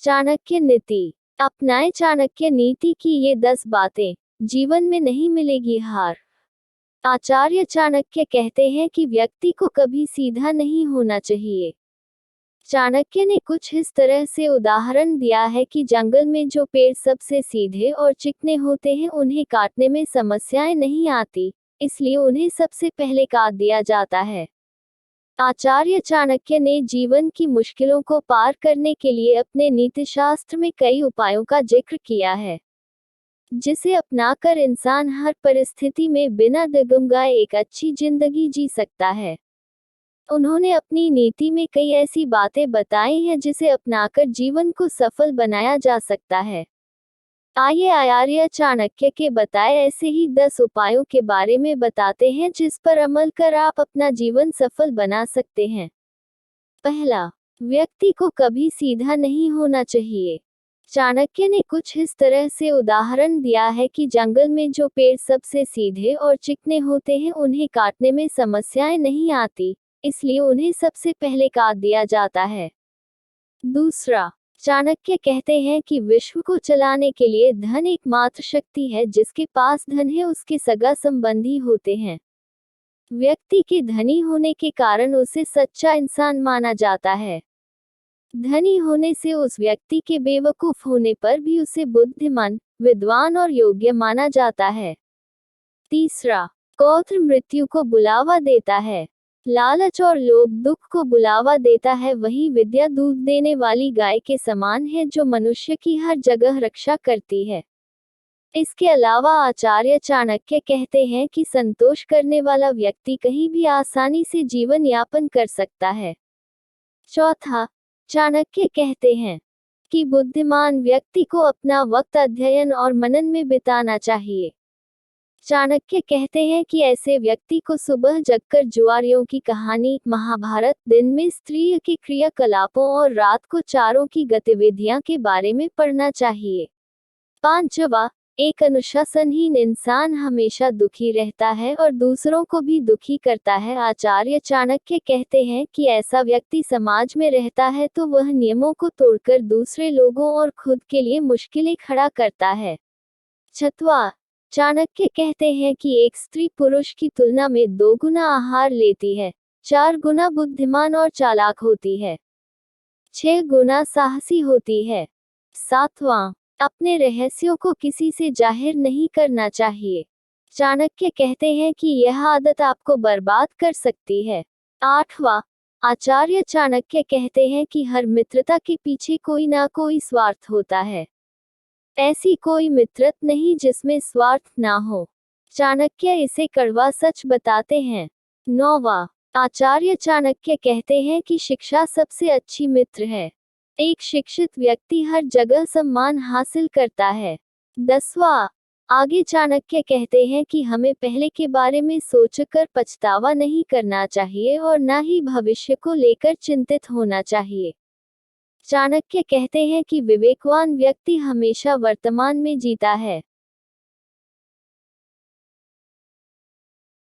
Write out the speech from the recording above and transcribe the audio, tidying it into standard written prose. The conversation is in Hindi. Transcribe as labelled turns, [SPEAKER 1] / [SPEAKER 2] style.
[SPEAKER 1] चाणक्य नीति। अपनाएं चाणक्य नीति की ये 10 बातें, जीवन में नहीं मिलेगी हार। आचार्य चाणक्य कहते हैं कि व्यक्ति को कभी सीधा नहीं होना चाहिए। चाणक्य ने कुछ इस तरह से उदाहरण दिया है कि जंगल में जो पेड़ सबसे सीधे और चिकने होते हैं उन्हें काटने में समस्याएं नहीं आती, इसलिए उन्हें सबसे पहले काट दिया जाता है। आचार्य चाणक्य ने जीवन की मुश्किलों को पार करने के लिए अपने नीतिशास्त्र में कई उपायों का जिक्र किया है, जिसे अपनाकर इंसान हर परिस्थिति में बिना डगमगाए एक अच्छी जिंदगी जी सकता है। उन्होंने अपनी नीति में कई ऐसी बातें बताई हैं जिसे अपनाकर जीवन को सफल बनाया जा सकता है। आइए आचार्य चाणक्य के बताए ऐसे ही 10 उपायों के बारे में बताते हैं जिस पर अमल कर आप अपना जीवन सफल बना सकते हैं। पहला, व्यक्ति को कभी सीधा नहीं होना चाहिए। चाणक्य ने कुछ इस तरह से उदाहरण दिया है कि जंगल में जो पेड़ सबसे सीधे और चिकने होते हैं उन्हें काटने में समस्याएं नहीं आती, इसलिए उन्हें सबसे पहले काट दिया जाता है। दूसरा, चाणक्य कहते हैं कि विश्व को चलाने के लिए धन एकमात्र शक्ति है। जिसके पास धन है उसके सगा संबंधी होते हैं। व्यक्ति के धनी होने के कारण उसे सच्चा इंसान माना जाता है। धनी होने से उस व्यक्ति के बेवकूफ होने पर भी उसे बुद्धिमान, विद्वान और योग्य माना जाता है। तीसरा, क्रोध मृत्यु को बुलावा देता है। लालच और लोभ दुख को बुलावा देता है, वहीं विद्या दूध देने वाली गाय के समान है जो मनुष्य की हर जगह रक्षा करती है। इसके अलावा आचार्य चाणक्य कहते हैं कि संतोष करने वाला व्यक्ति कहीं भी आसानी से जीवन यापन कर सकता है। चौथा, चाणक्य कहते हैं कि बुद्धिमान व्यक्ति को अपना वक्त अध्ययन और मनन में बिताना चाहिए। चाणक्य कहते हैं कि ऐसे व्यक्ति को सुबह जगकर जुआरियों की कहानी, महाभारत, दिन में स्त्रियों के क्रियाकलापों और रात को चारों की गतिविधियां के बारे में पढ़ना चाहिए। पांचवा, एक अनुशासनहीन इंसान हमेशा दुखी रहता है और दूसरों को भी दुखी करता है। आचार्य चाणक्य कहते हैं कि ऐसा व्यक्ति समाज में रहता है तो वह नियमों को तोड़कर दूसरे लोगों और खुद के लिए मुश्किलें खड़ा करता है। छठवां, चाणक्य कहते हैं कि एक स्त्री पुरुष की तुलना में 2 गुना आहार लेती है, 4 गुना बुद्धिमान और चालाक होती है, 6 गुना साहसी होती है। सातवां, अपने रहस्यों को किसी से जाहिर नहीं करना चाहिए। चाणक्य कहते हैं कि यह आदत आपको बर्बाद कर सकती है। आठवां, आचार्य चाणक्य कहते हैं कि हर मित्रता के पीछे कोई ना कोई स्वार्थ होता है। ऐसी कोई मित्रता नहीं जिसमें स्वार्थ ना हो। चाणक्य इसे कड़वा सच बताते हैं। नौवां, आचार्य चाणक्य कहते हैं कि शिक्षा सबसे अच्छी मित्र है। एक शिक्षित व्यक्ति हर जगह सम्मान हासिल करता है। 10वां, आगे चाणक्य कहते हैं कि हमें पहले के बारे में सोचकर पछतावा नहीं करना चाहिए और न ही भविष्य को लेकर चिंतित होना चाहिए। चाणक्य कहते हैं कि विवेकवान व्यक्ति हमेशा वर्तमान में जीता है।